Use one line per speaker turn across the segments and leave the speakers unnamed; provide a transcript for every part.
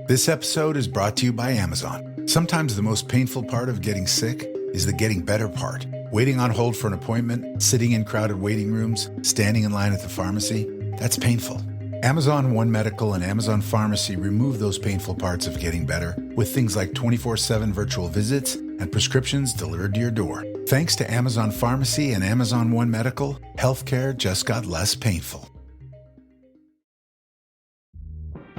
This episode is brought to you by Amazon. Sometimes the most painful part of getting sick is the getting better part. Waiting on hold for an appointment, sitting in crowded waiting rooms, standing in line at the pharmacy, that's painful. Amazon One Medical and Amazon Pharmacy remove those painful parts of getting better with things like 24/7 virtual visits and prescriptions delivered to your door. Thanks to Amazon Pharmacy and Amazon One Medical, healthcare just got less painful.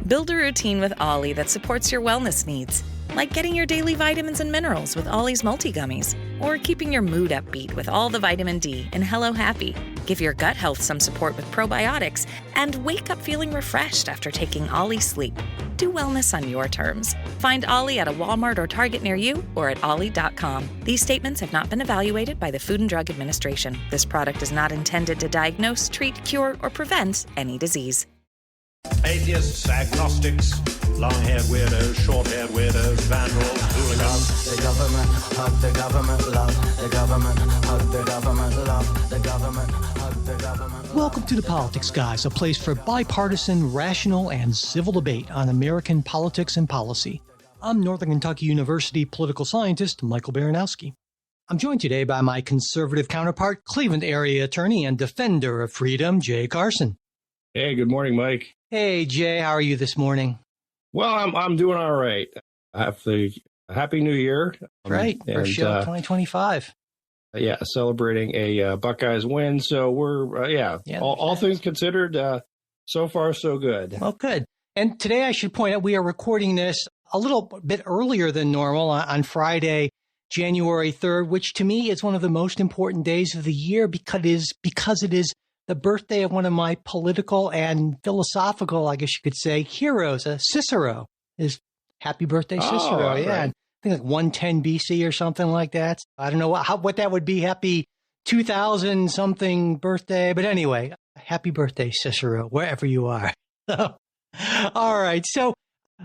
Build a routine with Ollie that supports your wellness needs, like getting your daily vitamins and minerals with Ollie's multi-gummies, or keeping your mood upbeat with all the vitamin D in Hello Happy. Give your gut health some support with probiotics, and wake up feeling refreshed after taking Ollie Sleep. Do wellness on your terms. Find Ollie at a Walmart or Target near you or at ollie.com. These statements have not been evaluated by the Food and Drug Administration. This product is not intended to diagnose, treat, cure, or prevent any disease.
Atheists, agnostics, long-haired weirdos, short-haired weirdos, vandals, hooligans.
The government, hug the government, love the government, hug the government, love the government, hug the government.
Welcome to The Politics Guys, a place for bipartisan, rational, and civil debate on American politics and policy. I'm Northern Kentucky University political scientist Michael Baranowski. I'm joined today by my conservative counterpart, Cleveland area attorney and defender of freedom, Jay Carson.
Hey, good morning, Mike.
Hey, Jay, how are you this morning?
Well, I'm doing all right. Happy New Year.
Right, first show of 2025.
Yeah, celebrating a Buckeyes win. So we're, all things considered, so far so good.
Well, good. And today I should point out we are recording this a little bit earlier than normal on Friday, January 3rd, which to me is one of the most important days of the year because it is the birthday of one of my political and philosophical, I guess you could say, heroes, Cicero. Is happy birthday, Cicero.
Oh,
yeah,
right.
I think like 110 BC or something like that. I don't know what that would be. Happy 2000 something birthday. But anyway, happy birthday, Cicero, wherever you are. All right. So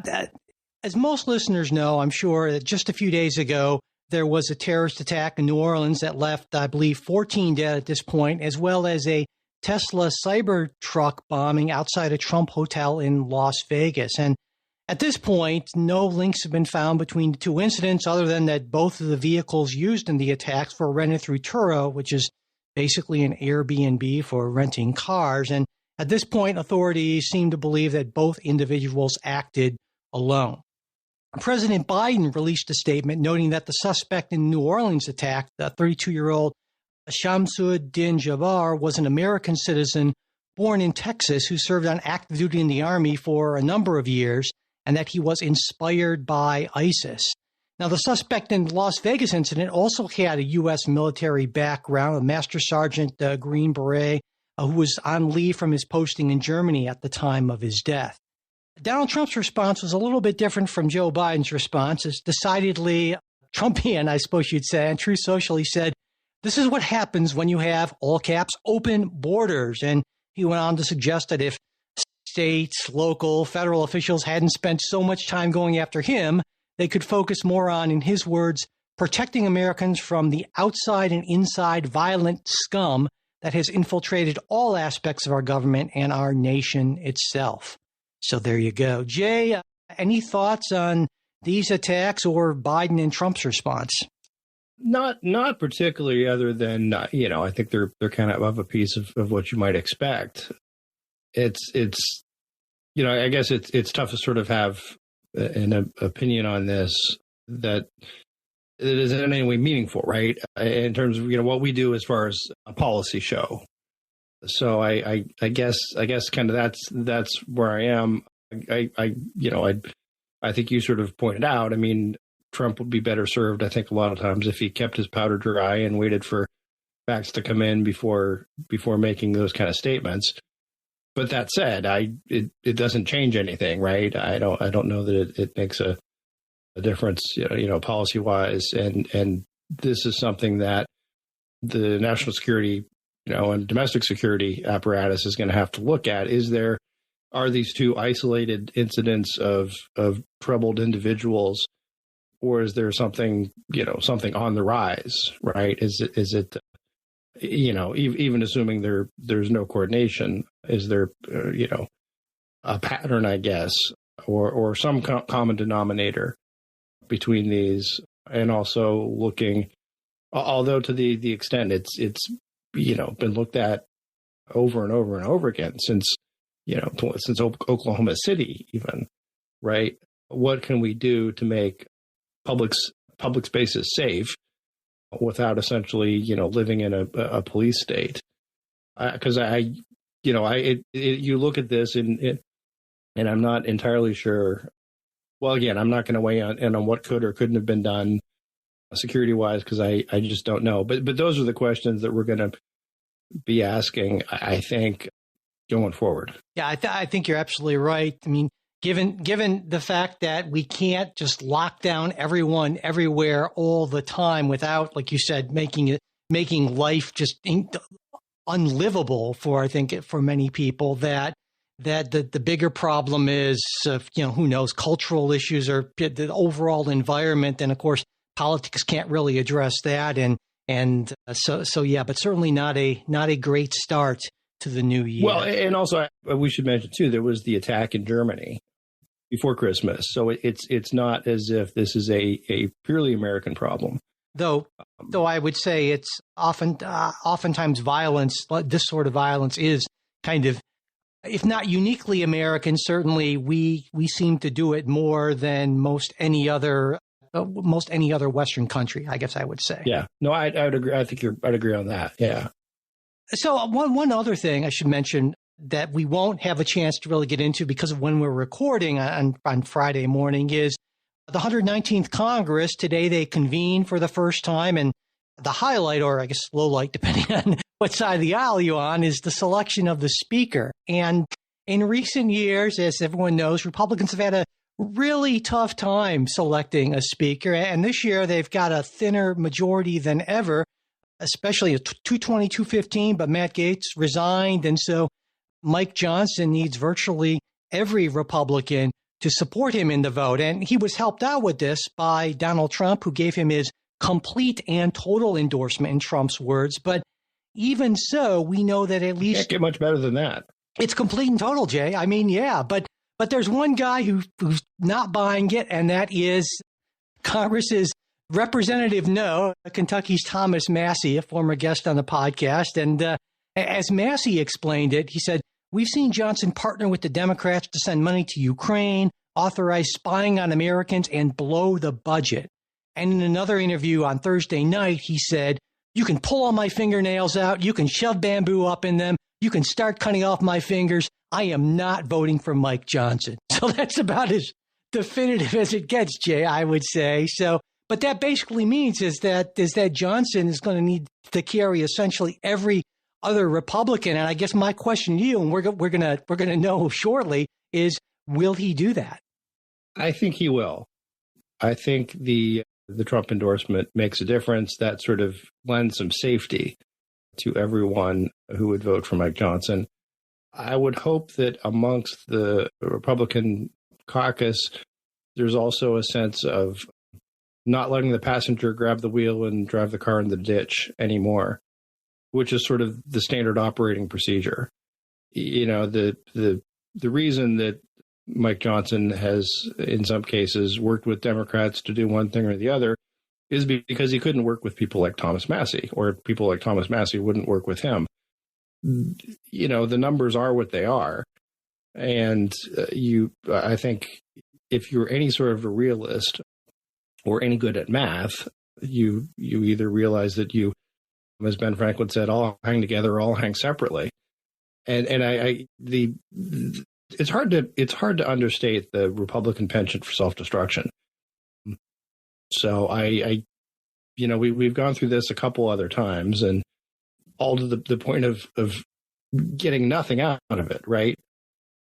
as most listeners know, I'm sure that just a few days ago, there was a terrorist attack in New Orleans that left, I believe, 14 dead at this point, as well as a Tesla Cybertruck bombing outside a Trump hotel in Las Vegas. And at this point, no links have been found between the two incidents other than that both of the vehicles used in the attacks were rented through Turo, which is basically an Airbnb for renting cars. And at this point, authorities seem to believe that both individuals acted alone. President Biden released a statement noting that the suspect in the New Orleans attack, the 32-year-old Shamsuddin Jabbar, was an American citizen born in Texas who served on active duty in the Army for a number of years, and that he was inspired by ISIS. Now, the suspect in the Las Vegas incident also had a U.S. military background, a Master Sergeant Green Beret, who was on leave from his posting in Germany at the time of his death. Donald Trump's response was a little bit different from Joe Biden's response. It's decidedly Trumpian, I suppose you'd say. And Truth Social, he said, "This is what happens when you have, all caps, open borders." And he went on to suggest that if states, local, federal officials hadn't spent so much time going after him, they could focus more on, in his words, protecting Americans from the outside and inside violent scum that has infiltrated all aspects of our government and our nation itself. So there you go. Jay, any thoughts on these attacks or Biden and Trump's response?
Not particularly, other than I think they're kind of a piece of what you might expect. It's I guess it's tough to sort of have an opinion on this that it isn't in any way meaningful, right? In terms of what we do as far as a policy show. So I guess kind of that's where I am. I think you sort of pointed out. I mean, Trump would be better served, I think, a lot of times if he kept his powder dry and waited for facts to come in before making those kind of statements. But that said, it doesn't change anything, right? I don't know that it makes a difference, policy wise, and this is something that the national security, and domestic security apparatus is going to have to look at. Are these two isolated incidents of troubled individuals, or is there something on the rise, right? Is it even assuming there's no coordination, is there a pattern, I guess, or some common denominator between these, and also looking, although to the extent it's been looked at over and over and over again since Oklahoma City even, right? What can we do to make public spaces safe without essentially living in a police state? Because you look at this and I'm not entirely sure. Well, again, I'm not going to weigh on what could or couldn't have been done security wise, because I just don't know. But those are the questions that we're going to be asking, I think, going forward.
Yeah, I think you're absolutely right. I mean, given the fact that we can't just lock down everyone everywhere all the time without, like you said, making life just unlivable for many people, that the bigger problem is, who knows, cultural issues or the overall environment. And of course, politics can't really address that. So yeah, but certainly not a great start to the new year.
Well, and also we should mention too, there was the attack in Germany before Christmas. So it's not as if this is a purely American problem. Though
I would say it's oftentimes violence, this sort of violence is kind of, if not uniquely American, certainly we seem to do it more than most any other Western country, I guess I would say.
Yeah, no, I would agree. I think I'd agree on that. Yeah.
So one other thing I should mention that we won't have a chance to really get into because of when we're recording on Friday morning is the 119th Congress. Today they convene for the first time, and the highlight, or I guess low light, depending on what side of the aisle you're on, is the selection of the speaker. And in recent years, as everyone knows, Republicans have had a really tough time selecting a speaker. And this year they've got a thinner majority than ever, especially a 220-215, but Matt Gaetz resigned. And so Mike Johnson needs virtually every Republican to support him in the vote. And he was helped out with this by Donald Trump, who gave him his complete and total endorsement in Trump's words. But even so, we know that at least...
Can't get much better than that.
It's complete and total, Jay. I mean, yeah, but there's one guy who's not buying it, and that is Congress's Representative Kentucky's Thomas Massie, a former guest on the podcast. And as Massie explained it, he said, "We've seen Johnson partner with the Democrats to send money to Ukraine, authorize spying on Americans, and blow the budget." And in another interview on Thursday night, he said, "You can pull all my fingernails out. You can shove bamboo up in them. You can start cutting off my fingers. I am not voting for Mike Johnson." So that's about as definitive as it gets, Jay, I would say. So, but that basically means is that Johnson is going to need to carry essentially every other Republican. And I guess my question to you, and we're gonna know shortly, is will he do that?
I think he will. I think the Trump endorsement makes a difference. That sort of lends some safety to everyone who would vote for Mike Johnson. I would hope that amongst the Republican caucus, there's also a sense of not letting the passenger grab the wheel and drive the car in the ditch anymore, which is sort of the standard operating procedure. You know, the reason that Mike Johnson has, in some cases, worked with Democrats to do one thing or the other is because he couldn't work with people like Thomas Massie, or people like Thomas Massie wouldn't work with him. You know, the numbers are what they are. And I think if you're any sort of a realist or any good at math, you either realize that you, as Ben Franklin said, all hang together, or all hang separately. And it's hard to understate the Republican penchant for self-destruction. So we've gone through this a couple other times, and all to the point of getting nothing out of it, right?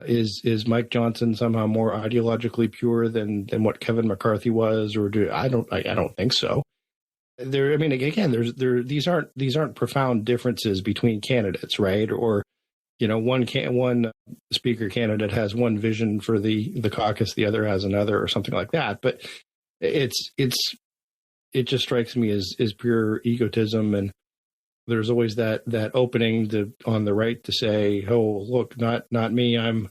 Is Mike Johnson somehow more ideologically pure than what Kevin McCarthy was, or I don't think so. These aren't profound differences between candidates, right? Or, one speaker candidate has one vision for the caucus, the other has another, or something like that. But it just strikes me as pure egotism, and there's always that opening on the right to say, "Oh, look, not me. I'm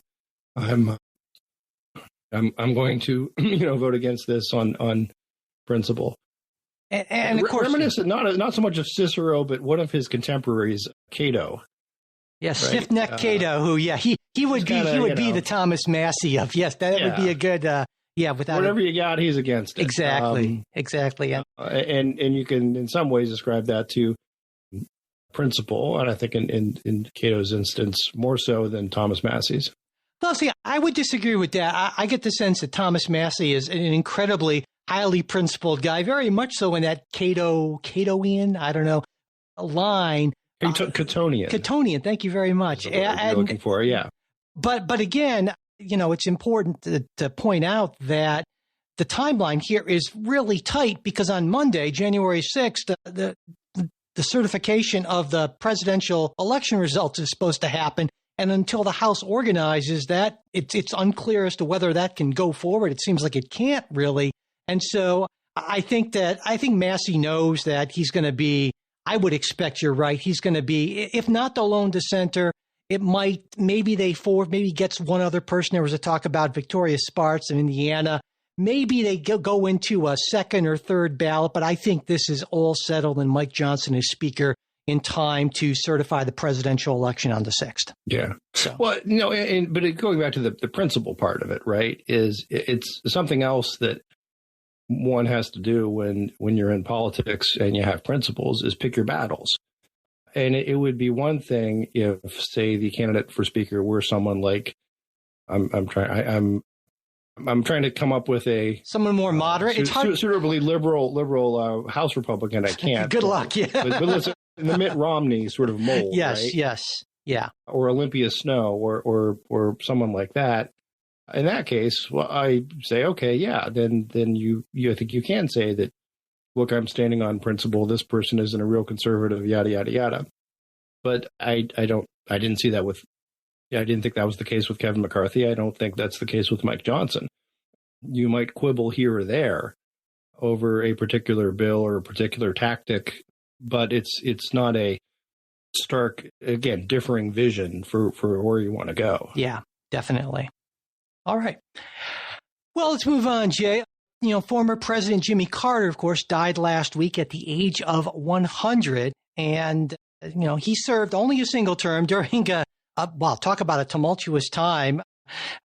I'm going to vote against this on principle.
And of course,
reminiscent not so much of Cicero, but one of his contemporaries, Cato.
Yeah, stiff-necked Cato, who he would be the Thomas Massey of that would be a good without
whatever you got, he's against it.
Exactly.
And you can in some ways describe that to principle, and I think in Cato's instance more so than Thomas Massey's.
Well, see, I would disagree with that. I get the sense that Thomas Massey is an incredibly highly principled guy, very much so in that Catoian, I don't know, line. Catonian, thank you very much.
You're looking for, yeah.
But again, it's important to point out that the timeline here is really tight because on Monday, January 6th, the certification of the presidential election results is supposed to happen. And until the House organizes that, it's unclear as to whether that can go forward. It seems like it can't really. And so I think Massey knows that he's going to be, I would expect you're right, he's going to be, if not the lone dissenter, it might, maybe gets one other person. There was a talk about Victoria Sparks in Indiana. Maybe they go into a second or third ballot, but I think this is all settled and Mike Johnson is speaker in time to certify the presidential election on the 6th.
Yeah.
So.
Well, but going back to the principle part of it, right, is it's something else that one has to do when you're in politics and you have principles is pick your battles. And it would be one thing if, say, the candidate for speaker were someone like I'm trying to come up with someone
more moderate. It's hard.
Suitably liberal House Republican. I can't.
Good luck. Yeah.
But listen, in the Mitt Romney sort of mold.
Yes.
Right?
Yes. Yeah.
Or Olympia Snowe, or someone like that. In that case, well, I say, okay, yeah, then you I think you can say that, look, I'm standing on principle. This person isn't a real conservative, yada, yada, yada. But I didn't see that I didn't think that was the case with Kevin McCarthy. I don't think that's the case with Mike Johnson. You might quibble here or there over a particular bill or a particular tactic, but it's not a stark, again, differing vision for where you want to go.
Yeah, definitely. All right. Well, let's move on, Jay. Former President Jimmy Carter, of course, died last week at the age of 100. And, he served only a single term during talk about a tumultuous time.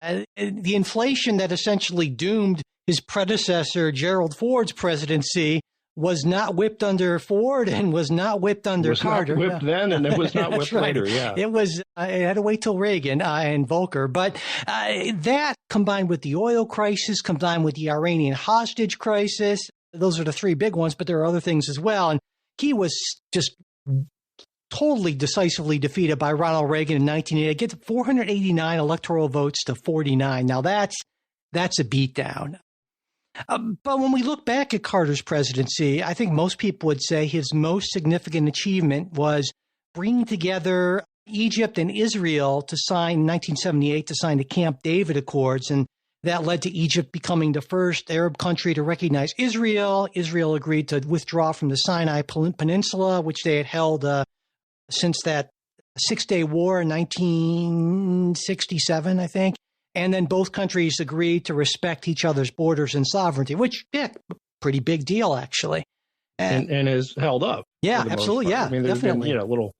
The inflation that essentially doomed his predecessor, Gerald Ford's presidency, was not whipped under Ford and was not whipped under Carter.
It was not whipped then, and it was not whipped later. Yeah,
it was. It had to wait till Reagan and Volcker. But that, combined with the oil crisis, combined with the Iranian hostage crisis, those are the three big ones. But there are other things as well. And he was just totally decisively defeated by Ronald Reagan in 1980. Gets 489 electoral votes to 49. Now that's a beatdown. But when we look back at Carter's presidency, I think most people would say his most significant achievement was bringing together Egypt and Israel to sign in 1978 to sign the Camp David Accords. And that led to Egypt becoming the first Arab country to recognize Israel. Israel agreed to withdraw from the Sinai Peninsula, which they had held since that Six-Day War in 1967, I think. And then both countries agreed to respect each other's borders and sovereignty, which, pretty big deal, actually.
And is held up.
Yeah, absolutely. Yeah,
I mean, there's
definitely.
been, little,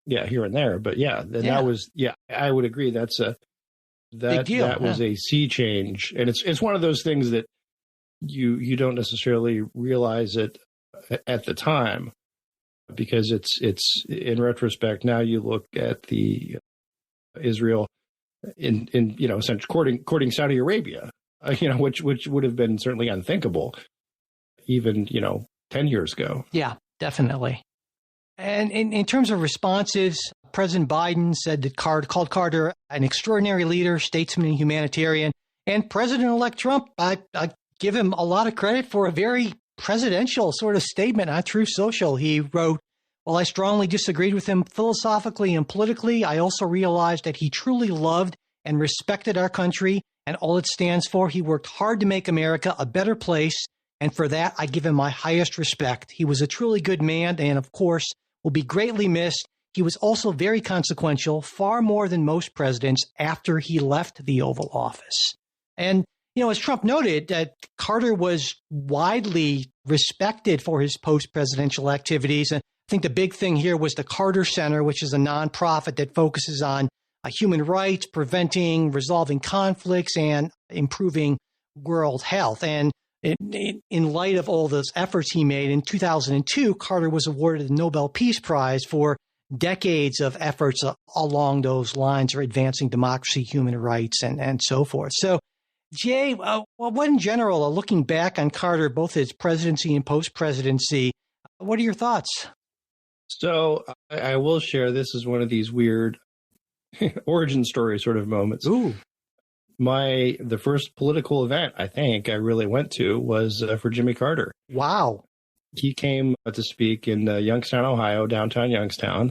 here and there. But that was, I would agree. That's
big deal.
That was a sea change. And it's one of those things that you don't necessarily realize it at the time, because it's in retrospect. Now you look at the Israel in essentially courting Saudi Arabia, which would have been certainly unthinkable even 10 years ago.
Yeah, definitely. And in terms of responses, President Biden said that called Carter an extraordinary leader, statesman, and humanitarian. And President-elect Trump, I give him a lot of credit for a very presidential sort of statement on Truth Social. He wrote, "While I strongly disagreed with him philosophically and politically, I also realized that he truly loved and respected our country and all it stands for. He worked hard to make America a better place, and for that, I give him my highest respect. He was a truly good man and, of course, will be greatly missed. He was also very consequential, far more than most presidents, after he left the Oval Office." And as Trump noted, Carter was widely respected for his post-presidential activities. And I think the big thing here was the Carter Center, which is a nonprofit that focuses on human rights, preventing, resolving conflicts, and improving world health. And in light of all those efforts he made, in 2002, Carter was awarded the Nobel Peace Prize for decades of efforts along those lines, or advancing democracy, human rights, and so forth. So, Jay, what in general, looking back on Carter, both his presidency and post-presidency, what are your thoughts?
So I will share, this is one of these weird origin story sort of moments.
Ooh.
The first political event I think I really went to was for Jimmy Carter.
Wow.
He came to speak in Youngstown, Ohio, downtown Youngstown.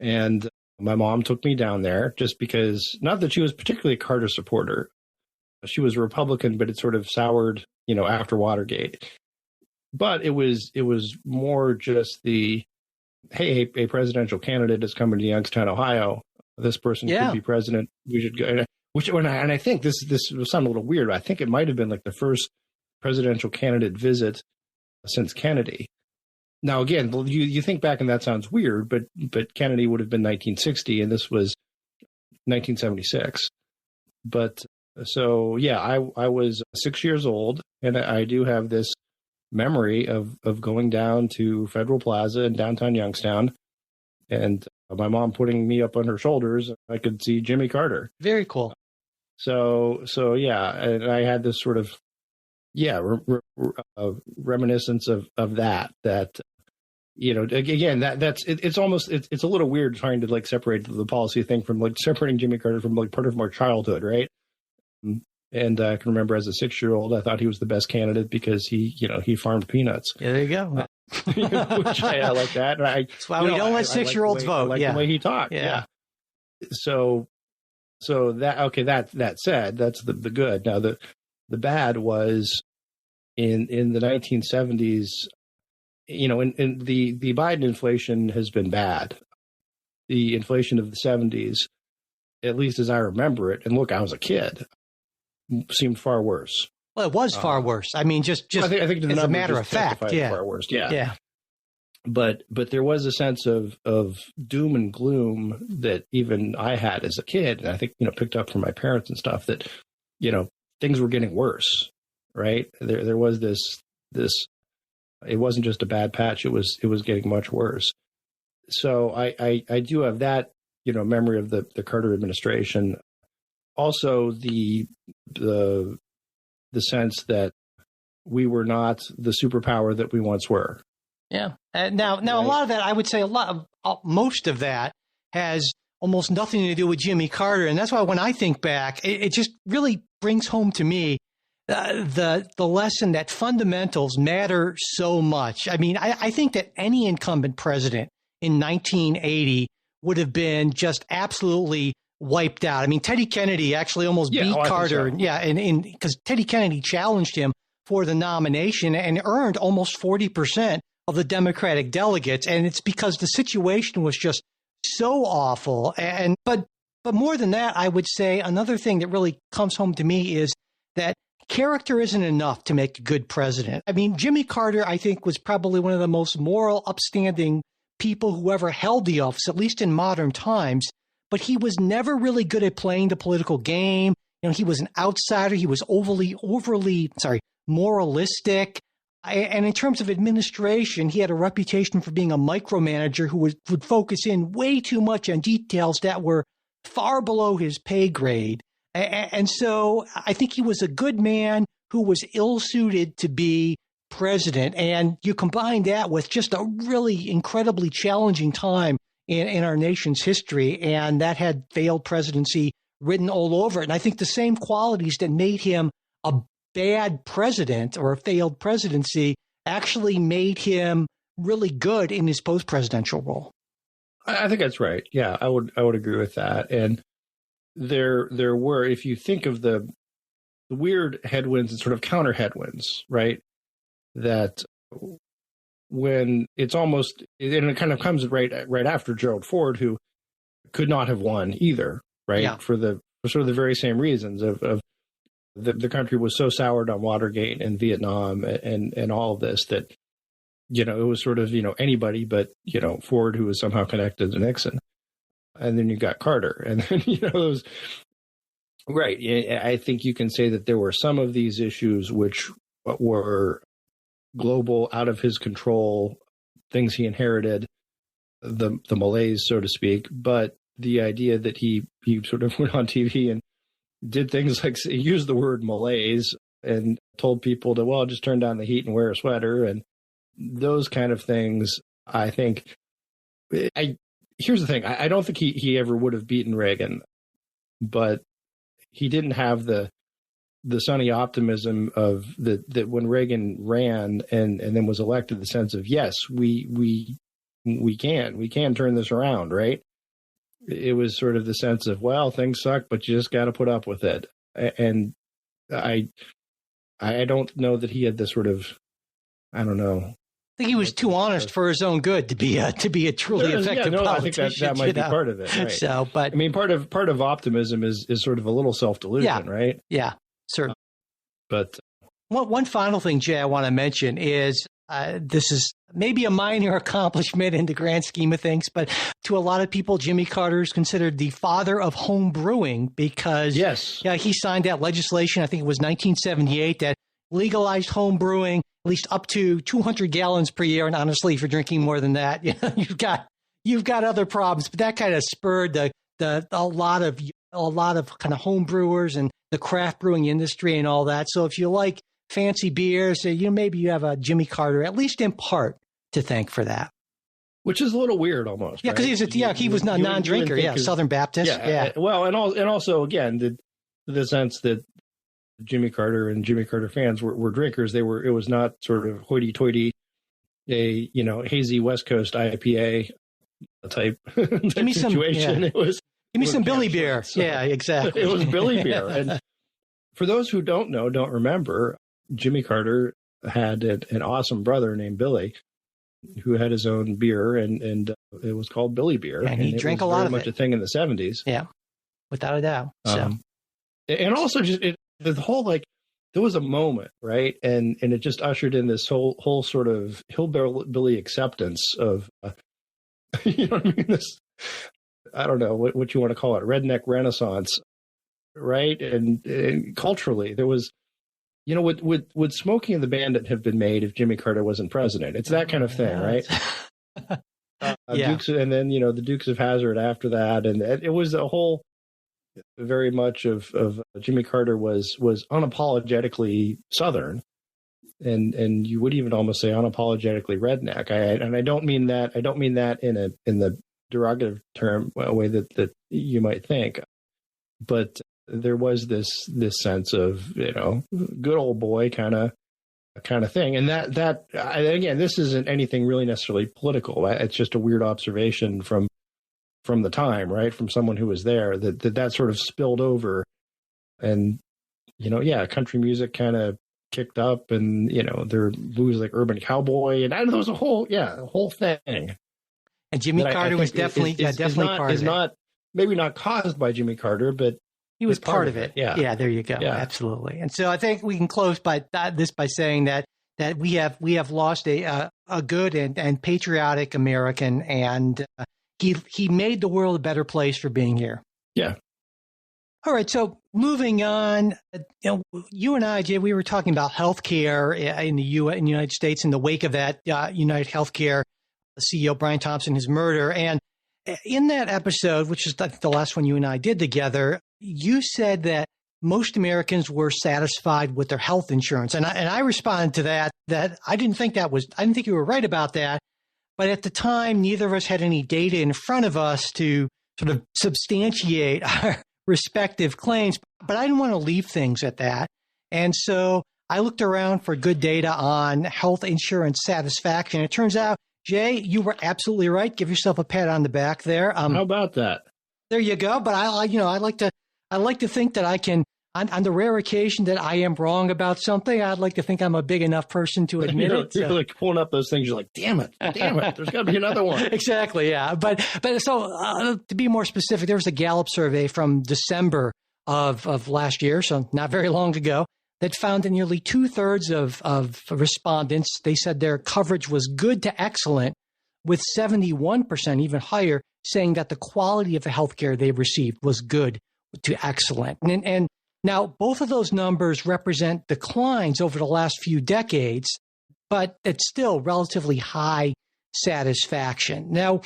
And my mom took me down there just because, not that she was particularly a Carter supporter. She was a Republican, but it sort of soured, after Watergate. But it was more just the, hey, a presidential candidate is coming to Youngstown, Ohio. This person could be president. We should go. And I think this will sound a little weird, but I think it might have been like the first presidential candidate visit since Kennedy. Now, again, you think back and that sounds weird, but Kennedy would have been 1960 and this was 1976. But so, yeah, I was 6 years old, and I do have this memory of going down to Federal Plaza in downtown Youngstown, and my mom putting me up on her shoulders. I could see Jimmy Carter.
Very cool.
So yeah, and I had this sort of, reminiscence of that, again, it's almost, it's a little weird trying to like separate the policy thing from like separating Jimmy Carter from like part of my childhood, right? And I can remember as a 6-year-old, I thought he was the best candidate because he farmed peanuts.
Yeah, there you go.
Which I like that. And
that's why we don't let 6-year-olds vote.
I like the way he talked. Yeah. So that said, that's the good. Now the bad was in the 1970s, in the Biden inflation has been bad. The inflation of the 70s, at least as I remember it, and look, I was a kid, seemed far worse.
Well, it was far worse. I mean, just
I think
as a matter of fact,
far worse. Yeah. But there was a sense of doom and gloom that even I had as a kid, and I think picked up from my parents and stuff, that things were getting worse. Right? There was this. It wasn't just a bad patch. It was getting much worse. So I do have that memory of the Carter administration. Also the sense that we were not the superpower that we once were.
Yeah. Now, right. A lot of that, I would say most of that has almost nothing to do with Jimmy Carter. And that's why when I think back, it just really brings home to me the lesson that fundamentals matter so much. I mean, I think that any incumbent president in 1980 would have been just absolutely wiped out. I mean, Teddy Kennedy actually almost beat Carter. So. Yeah, because Teddy Kennedy challenged him for the nomination and earned almost 40% of the Democratic delegates. And it's because the situation was just so awful. But more than that, I would say another thing that really comes home to me is that character isn't enough to make a good president. I mean, Jimmy Carter, I think, was probably one of the most moral, upstanding people who ever held the office, at least in modern times. But he was never really good at playing the political game. He was an outsider. He was overly moralistic. And in terms of administration, he had a reputation for being a micromanager who would focus in way too much on details that were far below his pay grade. And so I think he was a good man who was ill-suited to be president. And you combine that with just a really incredibly challenging time in our nation's history, and that had failed presidency written all over it. And I think the same qualities that made him a bad president or a failed presidency actually made him really good in his post-presidential role.
I think that's right. Yeah, I would agree with that. And there were, if you think of the weird headwinds and sort of counter headwinds, right? That when it's almost, and it kind of comes right after Gerald Ford, who could not have won either, right? Yeah. For sort of the very same reasons of the country was so soured on Watergate and Vietnam and all of this that, it was sort of, anybody but, Ford, who was somehow connected to Nixon. And then you got Carter. And then, it was right. I think you can say that there were some of these issues which were global, out of his control, things he inherited, the malaise, so to speak. But the idea that he sort of went on TV and did things like he used the word malaise and told people to, well, just turn down the heat and wear a sweater and those kind of things. I think here's the thing. I don't think he ever would have beaten Reagan, but he didn't have the sunny optimism of that when Reagan ran and then was elected, the sense of, yes, we can turn this around. Right. It was sort of the sense of, well, things suck, but you just got to put up with it. And I don't know that he had this sort of, I don't know.
I think he was too honest for his own good to be a truly effective politician.
I think that might be part of it. Right?
So, but
I mean, part of optimism is sort of a little self-delusion, right?
Yeah, certainly.
But
one final thing, Jay, I want to mention is this is maybe a minor accomplishment in the grand scheme of things, but to a lot of people, Jimmy Carter is considered the father of home brewing because he signed that legislation. I think it was 1978 that legalized home brewing, at least up to 200 gallons per year. And honestly, if you're drinking more than that, you've got other problems. But that kind of spurred a lot of kind of home brewers and the craft brewing industry and all that. So if you like fancy beers, maybe you have a Jimmy Carter, at least in part, to thank for that.
Which is a little weird, almost.
Yeah, because he was a non-drinker. Southern Baptist.
Well, and also again, the sense that Jimmy Carter and Jimmy Carter fans were drinkers. It was not sort of hoity-toity, hazy West Coast IPA type situation. It was
give me some Billy beer. So yeah, exactly.
It was Billy beer. And for those who don't remember, Jimmy Carter had an awesome brother named Billy, who had his own beer, and it was called Billy beer.
And he drank a lot of it.
Much a thing in the 70s.
Yeah, without a doubt. So.
And also just the whole, there was a moment, right? And it just ushered in this whole sort of hillbilly acceptance of, you know what I mean? This, I don't know what you want to call it, redneck renaissance, right? And culturally, there was, would Smokey and the Bandit have been made if Jimmy Carter wasn't president? It's that kind of thing, right? Dukes, and then, the Dukes of Hazzard after that. And it was a whole, very much of Jimmy Carter was unapologetically Southern, and you would even almost say unapologetically redneck. I don't mean that in the derogative term way that you might think, but there was this sense of good old boy kind of thing, and that again, this isn't anything really necessarily political. It's just a weird observation from the time, right? From someone who was there, that sort of spilled over, and country music kind of kicked up, and there were movies like Urban Cowboy, and I know there was a whole thing.
And Jimmy Carter was definitely part of it.
Not maybe not caused by Jimmy Carter, but
he was part of it.
Yeah,
there you go. Yeah. Absolutely. And so I think we can close by saying that we have lost a good and patriotic American, and he made the world a better place for being here.
Yeah.
All right. So moving on, you and I, Jay, we were talking about healthcare in the United States in the wake of that United Healthcare CEO Brian Thompson, his murder. And in that episode, which is the last one you and I did together, you said that most Americans were satisfied with their health insurance. And I responded to that I didn't think you were right about that. But at the time, neither of us had any data in front of us to sort of substantiate our respective claims. But I didn't want to leave things at that. And so I looked around for good data on health insurance satisfaction. It turns out, Jay, you were absolutely right. Give yourself a pat on the back there.
How about that?
There you go. But I like to think that I can, on the rare occasion that I am wrong about something, I'd like to think I'm a big enough person to admit it.
You're like pulling up those things. You're like, damn it. There's got to be another one.
Exactly. Yeah. But so to be more specific, there was a Gallup survey from December of last year, so not very long ago, that found that nearly 2/3 of respondents, they said their coverage was good to excellent, with 71%, even higher, saying that the quality of the healthcare they received was good to excellent. And now both of those numbers represent declines over the last few decades, but it's still relatively high satisfaction. Now,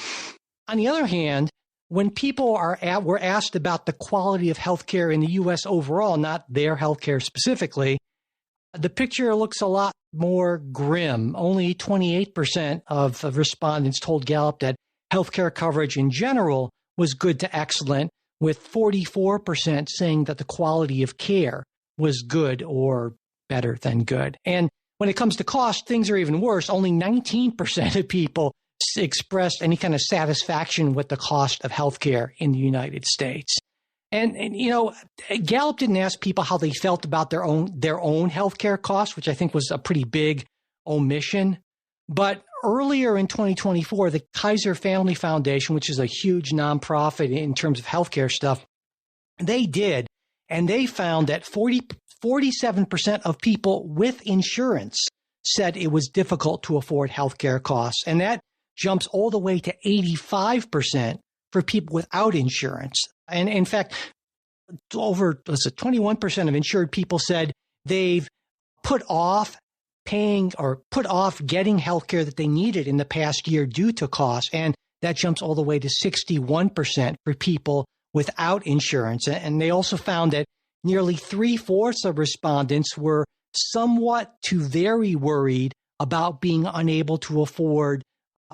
on the other hand, when people were asked about the quality of healthcare in the U.S. overall, not their healthcare specifically, the picture looks a lot more grim. Only 28% of respondents told Gallup that healthcare coverage in general was good to excellent, with 44% saying that the quality of care was good or better than good. And when it comes to cost, things are even worse. Only 19% of people expressed any kind of satisfaction with the cost of healthcare in the United States. And Gallup didn't ask people how they felt about their own healthcare costs, which I think was a pretty big omission. But earlier in 2024, the Kaiser Family Foundation, which is a huge nonprofit in terms of healthcare stuff, they did, and they found that 47% of people with insurance said it was difficult to afford healthcare costs, and that jumps all the way to 85% for people without insurance. And in fact, over 21% of insured people said they've put off paying or put off getting healthcare that they needed in the past year due to cost. And that jumps all the way to 61% for people without insurance. And they also found that nearly 3/4 of respondents were somewhat to very worried about being unable to afford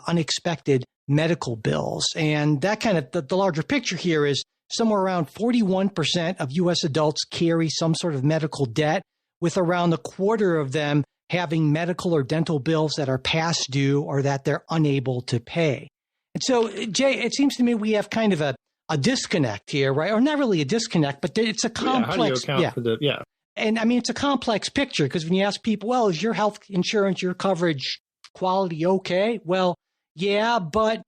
unexpected medical bills. And that kind of the larger picture here is somewhere around 41% of U.S. adults carry some sort of medical debt, with around a quarter of them having medical or dental bills that are past due or that they're unable to pay. And so, Jay, it seems to me we have kind of a disconnect here, right? Or not really a disconnect, but it's a complex.
How do you account for the,
And I mean, it's a complex picture, because when you ask people, well, is your health insurance, your coverage quality okay? Well, yeah, but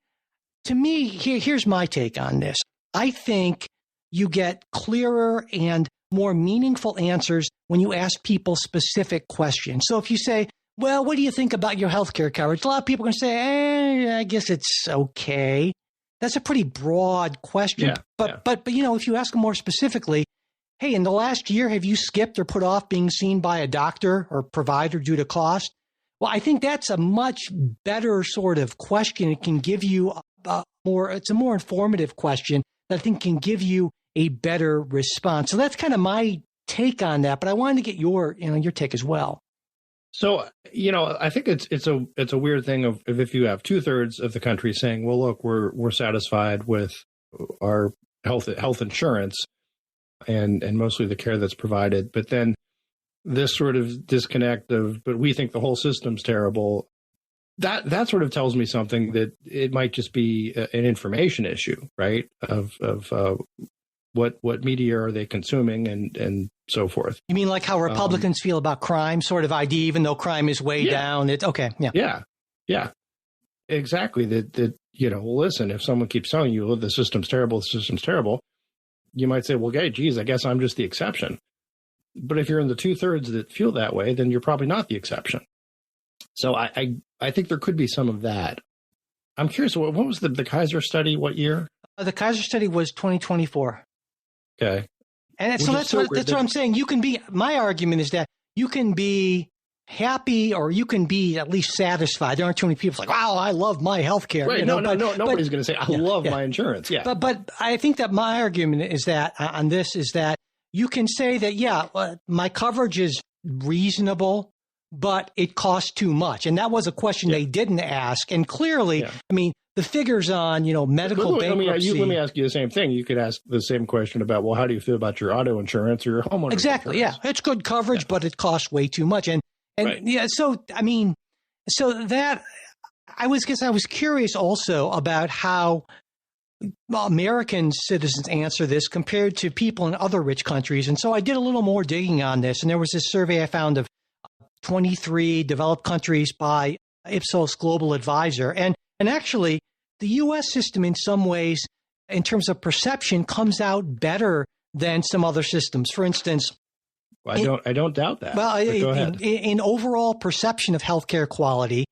to me, here's my take on this. I think you get clearer and more meaningful answers when you ask people specific questions. So if you say, well, what do you think about your healthcare coverage? A lot of people are going to say, I guess it's okay. That's a pretty broad question.
Yeah,
but if you ask them more specifically, hey, in the last year, have you skipped or put off being seen by a doctor or provider due to cost? Well, I think that's a much better sort of question. It can give you it's a more informative question that I think can give you a better response. So that's kind of my take on that, but I wanted to get your take as well.
So, I think it's a weird thing of if you have 2/3 of the country saying, well, look, we're satisfied with our health insurance and mostly the care that's provided, but then this sort of disconnect but we think the whole system's terrible. That sort of tells me something, that it might just be an information issue, right? Of what media are they consuming and so forth. You
mean like how Republicans feel about crime sort of ID, even though crime is way down? It's okay.
Yeah, exactly. That listen, if someone keeps telling you, the system's terrible, you might say, well, geez, I guess I'm just the exception. But if you're in the 2/3 that feel that way, then you're probably not the exception. So I think there could be some of that. I'm curious, what was the Kaiser study? What year?
The Kaiser study was 2024.
Okay.
And so that's what I'm saying. My argument is that you can be happy or you can be at least satisfied. There aren't too many people like, wow, I love my healthcare.
Right. Nobody's going to say, I love my insurance. Yeah.
But I think that my argument is that on this is that you can say that, my coverage is reasonable, but it costs too much. And that was a question they didn't ask. And clearly, I mean, the figures on, medical bankruptcy.
Let me ask you the same thing. You could ask the same question about, well, how do you feel about your auto insurance or your homeowner
Exactly.
insurance?
Yeah. It's good coverage, but it costs way too much. And
right.
So that I was curious also about how American citizens answer this compared to people in other rich countries. And so I did a little more digging on this. And there was this survey I found of 23 developed countries by Ipsos Global Advisor. And actually, the U.S. system in some ways, in terms of perception, comes out better than some other systems. For instance,
I don't doubt that.
Well,
go ahead.
In overall perception of healthcare quality,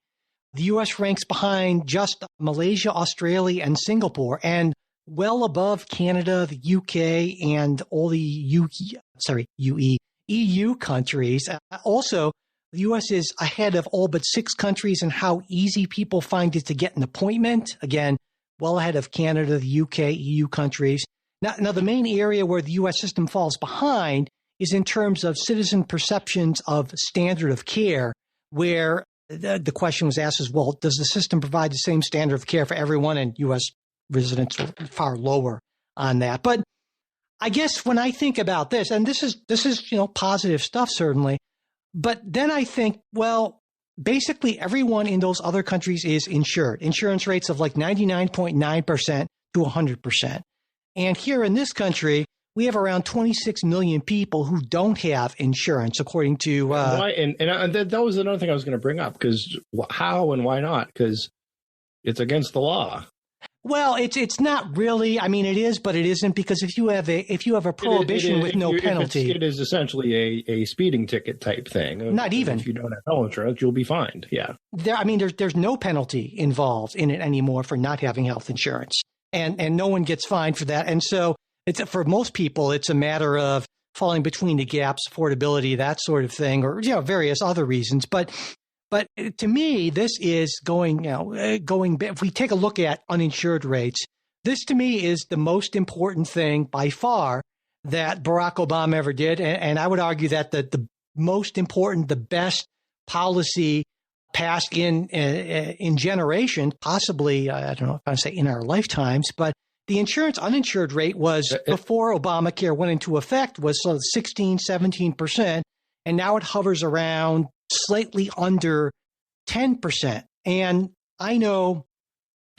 the U.S. ranks behind just Malaysia, Australia, and Singapore, and well above Canada, the UK, and all the EU countries. Also, the U.S. is ahead of all but 6 countries in how easy people find it to get an appointment. Again, well ahead of Canada, the UK, EU countries. Now, the main area where the U.S. system falls behind is in terms of citizen perceptions of standard of care, where the question was asked as, well, does the system provide the same standard of care for everyone? And U.S. residents are far lower on that. But I guess when I think about this, and this is positive stuff, certainly, but then I think, well, basically everyone in those other countries is insured. Insurance rates of like 99.9% to 100%. And here in this country, we have around 26 million people who don't have insurance, according to...
that was another thing I was going to bring up, because how and why not? Because it's against the law.
Well, it's not really. I mean, it is, but it isn't, because if you have a prohibition with no penalty,
it is essentially a speeding ticket type thing.
Not even.
If you don't have health insurance, you'll be fined. Yeah.
There's no penalty involved in it anymore for not having health insurance, and no one gets fined for that. And so for most people, it's a matter of falling between the gaps, affordability, that sort of thing, or various other reasons. But to me, this is going. If we take a look at uninsured rates, this to me is the most important thing by far that Barack Obama ever did, and I would argue that the most important, the best policy passed in generations, possibly I don't know if I say in our lifetimes, but the insurance uninsured rate was, before Obamacare went into effect, was 16, 17%, and now it hovers around slightly under 10%. And I know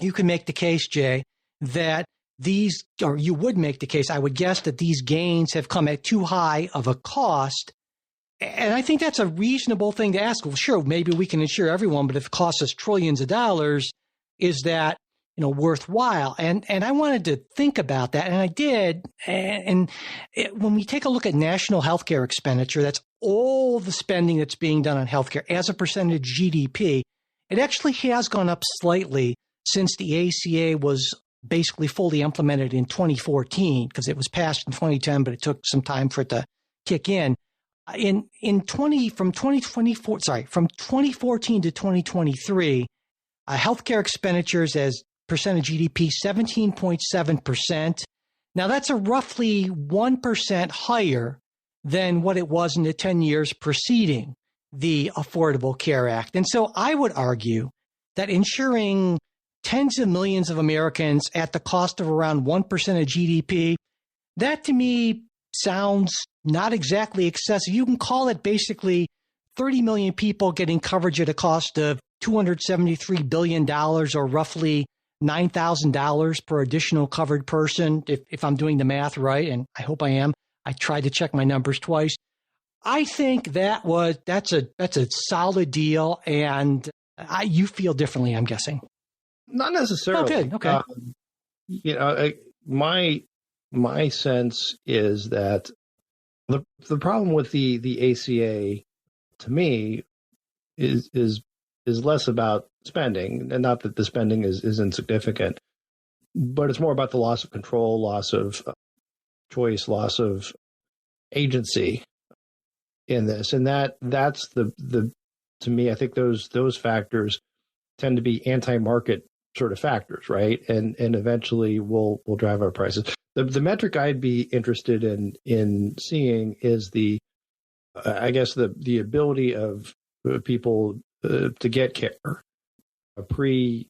you can make the case, Jay, that you would make the case, I would guess, that these gains have come at too high of a cost. And I think that's a reasonable thing to ask. Well, sure, maybe we can insure everyone, but if it costs us trillions of dollars, is that worthwhile? And I wanted to think about that, and I did. And when we take a look at national healthcare expenditure, that's all the spending that's being done on healthcare as a percentage of GDP. It actually has gone up slightly since the ACA was basically fully implemented in 2014, because it was passed in 2010, but it took some time for it to kick in. From 2014 to 2023, healthcare expenditures as percent of GDP, 17.7%. Now, that's a roughly 1% higher than what it was in the 10 years preceding the Affordable Care Act. And so I would argue that insuring tens of millions of Americans at the cost of around 1% of GDP, that to me sounds not exactly excessive. You can call it basically 30 million people getting coverage at a cost of $273 billion, or roughly $9,000 per additional covered person, if I'm doing the math right, and I hope I am. I tried to check my numbers twice. I think that's a solid deal, and you feel differently, I'm guessing.
Not necessarily.
Oh, good. Okay.
My sense is that the problem with the ACA, to me, is less about spending, and not that the spending is insignificant, but it's more about the loss of control, loss of choice, loss of agency in this. And that's the to me, I think those factors tend to be anti-market sort of factors, right? And eventually will drive our prices. The metric I'd be interested in seeing is the ability of people to get care pre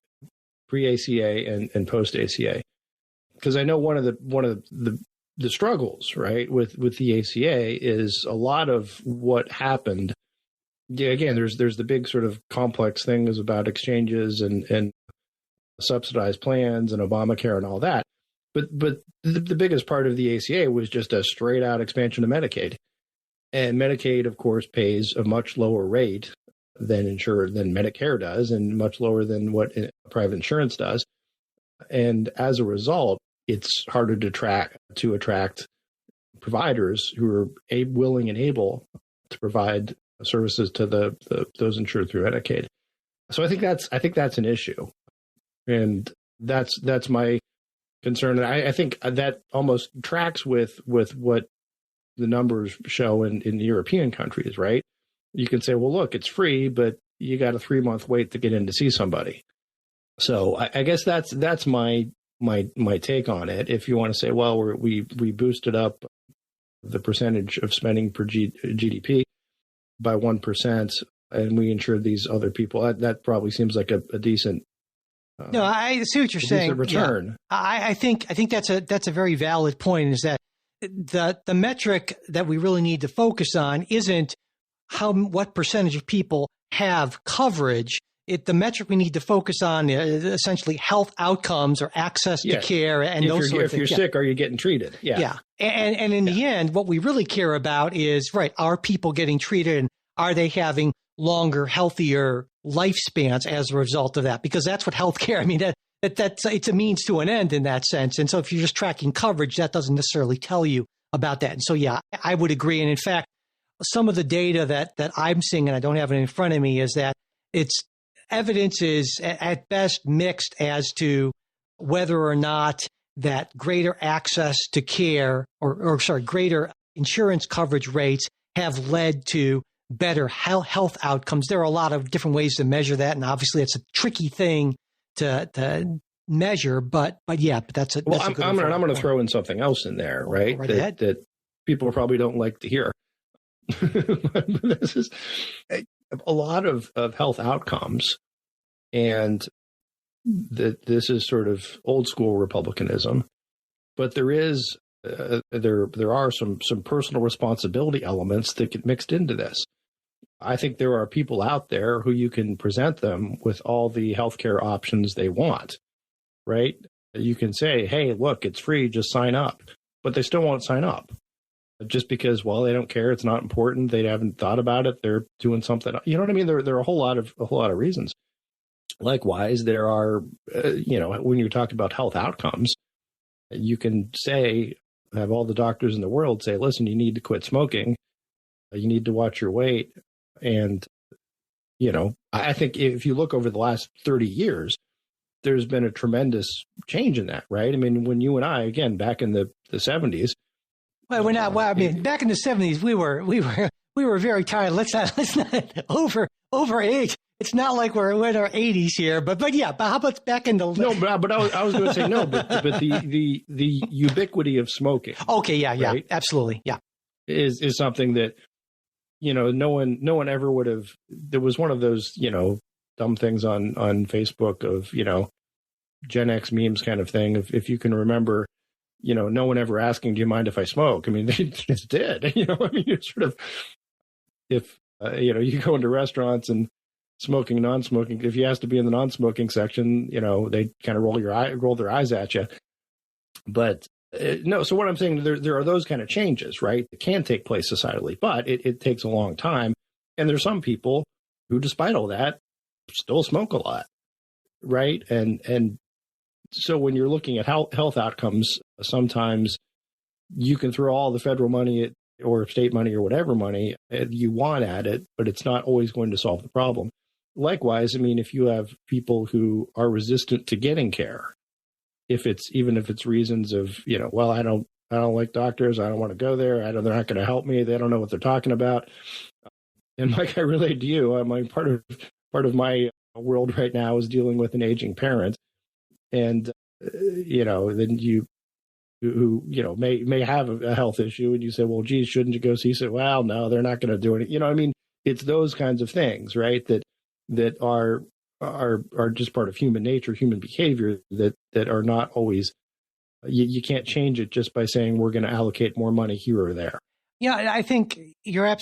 ACA and post ACA, because I know one of the struggles, right, with the ACA is a lot of what happened. Yeah, again, there's the big sort of complex things about exchanges and subsidized plans and Obamacare and all that, but the biggest part of the ACA was just a straight out expansion of Medicaid, and Medicaid, of course, pays a much lower rate than Medicare does, and much lower than what private insurance does. And as a result, it's harder to attract providers who are willing and able to provide services to those insured through Medicaid. So I think that's an issue, and that's my concern. And I think that almost tracks with what the numbers show in the European countries, right? You can say, well, look, it's free, but you got a 3-month wait to get in to see somebody. So I guess that's my take on it. If you want to say, well, we boosted up the percentage of spending per GDP by 1%, and we insured these other people, that probably seems like a decent.
No, I see what you're saying.
Return.
Yeah. I think that's a very valid point. Is that the metric that we really need to focus on isn't what percentage of people have coverage. The metric we need to focus on is essentially health outcomes or access to care and those sort of things.
If you're sick, are you getting treated? Yeah.
Yeah. And in the end, what we really care about is, right, are people getting treated and are they having longer, healthier lifespans as a result of that? Because that's what healthcare, I mean, that's it's a means to an end in that sense. And so if you're just tracking coverage, that doesn't necessarily tell you about that. And so, yeah, I would agree. And in fact, some of the data that I'm seeing, and I don't have it in front of me, is that evidence is at best mixed as to whether or not that greater access to care or greater insurance coverage rates have led to better health outcomes. There are a lot of different ways to measure that, and obviously it's a tricky thing to measure. But that's a
well. I'm going to throw in something else in there, right? That people probably don't like to hear. This is a lot of health outcomes, and this is sort of old school Republicanism, but there is there are some personal responsibility elements that get mixed into this. I think there are people out there who you can present them with all the healthcare options they want, right? You can say, hey, look, it's free, just sign up, but they still won't sign up. Just because, well, they don't care, it's not important, they haven't thought about it, they're doing something. You know what I mean? There are a whole lot of reasons. Likewise, there are, when you're talking about health outcomes, you can say, have all the doctors in the world say, listen, you need to quit smoking, you need to watch your weight, and I think if you look over the last 30 years, there's been a tremendous change in that, right? I mean, when you and I, again, back in the 70s.
Well, we're not. Well, I mean, back in the 70s, we were very tired. Let's not overage. It's not like we're in our 80s here, but how about back in the
no? But I was going to say no. But the ubiquity of smoking.
Okay, yeah,
right,
absolutely, yeah,
is something that no one ever would have. There was one of those dumb things on Facebook of Gen X memes kind of thing. If you can remember. No one ever asking, do you mind if I smoke? I mean, they just did. I mean, it's sort of, if, you go into restaurants and smoking, non-smoking, if you ask to be in the non-smoking section, they kind of roll their eyes at you. But no, so what I'm saying, there are those kind of changes, right? It can take place societally, but it takes a long time. And there's some people who, despite all that, still smoke a lot, right? And so when you're looking at health outcomes, sometimes you can throw all the federal money or state money or whatever money you want at it, but it's not always going to solve the problem. Likewise, I mean, if you have people who are resistant to getting care, even if it's reasons of, well, I don't like doctors, I don't want to go there, they're not going to help me, they don't know what they're talking about. And like I relate to you, part of my world right now is dealing with an aging parent. And, then you, who, may have a health issue and you say, well, geez, shouldn't you go see? So, well, no, they're not going to do it. I mean, it's those kinds of things, right? That are just part of human nature, human behavior that are not always, you can't change it just by saying we're going to allocate more money here or there.
Yeah. I think you're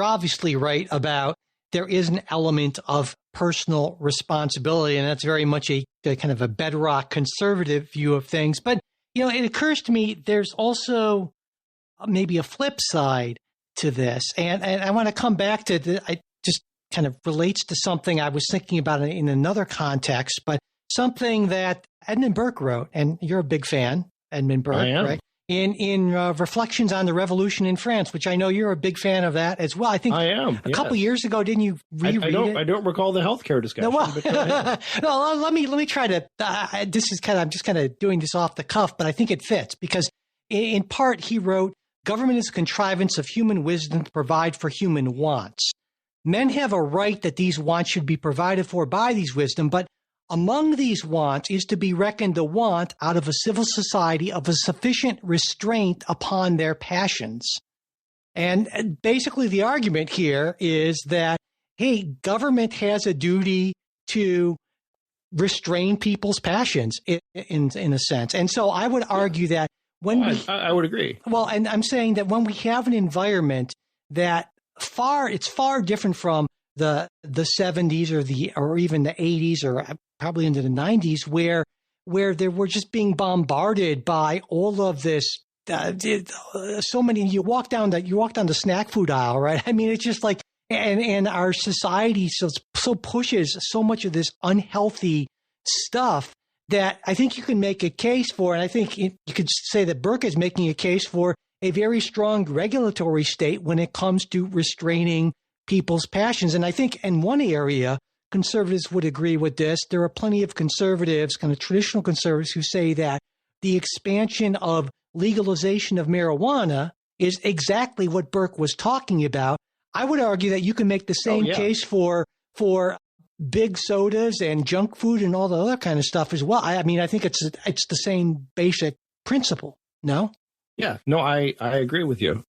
obviously right about there is an element of personal responsibility, and that's very much a kind of a bedrock conservative view of things. But, it occurs to me there's also maybe a flip side to this. And I want to come back to it just kind of relates to something I was thinking about in another context, but something that Edmund Burke wrote, and you're a big fan, Edmund Burke,
I am.
right? in Reflections on the Revolution in France, which I know you're a big fan of that as well. I think
I am.
A couple years ago, didn't you reread it?
I don't recall the healthcare discussion.
No, well, no, let me try to. I'm just kind of doing this off the cuff, but I think it fits because in part he wrote, "Government is a contrivance of human wisdom to provide for human wants. Men have a right that these wants should be provided for by these wisdom, but among these wants is to be reckoned the want out of a civil society of a sufficient restraint upon their passions." And basically the argument here is that, hey, government has a duty to restrain people's passions in a sense. And so I would argue that when
I would agree.
Well, and I'm saying that when we have an environment that it's far different from the 70s or even the 80s or probably into the 90s where we're just being bombarded by all of this. So many. You walk down the snack food aisle, right? I mean, it's just like, and our society so pushes so much of this unhealthy stuff that I think you can make a case for, and I think you could say that Burke is making a case for a very strong regulatory state when it comes to restraining people's passions. And I think in one area, conservatives would agree with this. There are plenty of conservatives, kind of traditional conservatives, who say that the expansion of legalization of marijuana is exactly what Burke was talking about. I would argue that you can make the same case for big sodas and junk food and all the other kind of stuff as well. I mean, I think it's the same basic principle. No?
Yeah. No, I agree with you.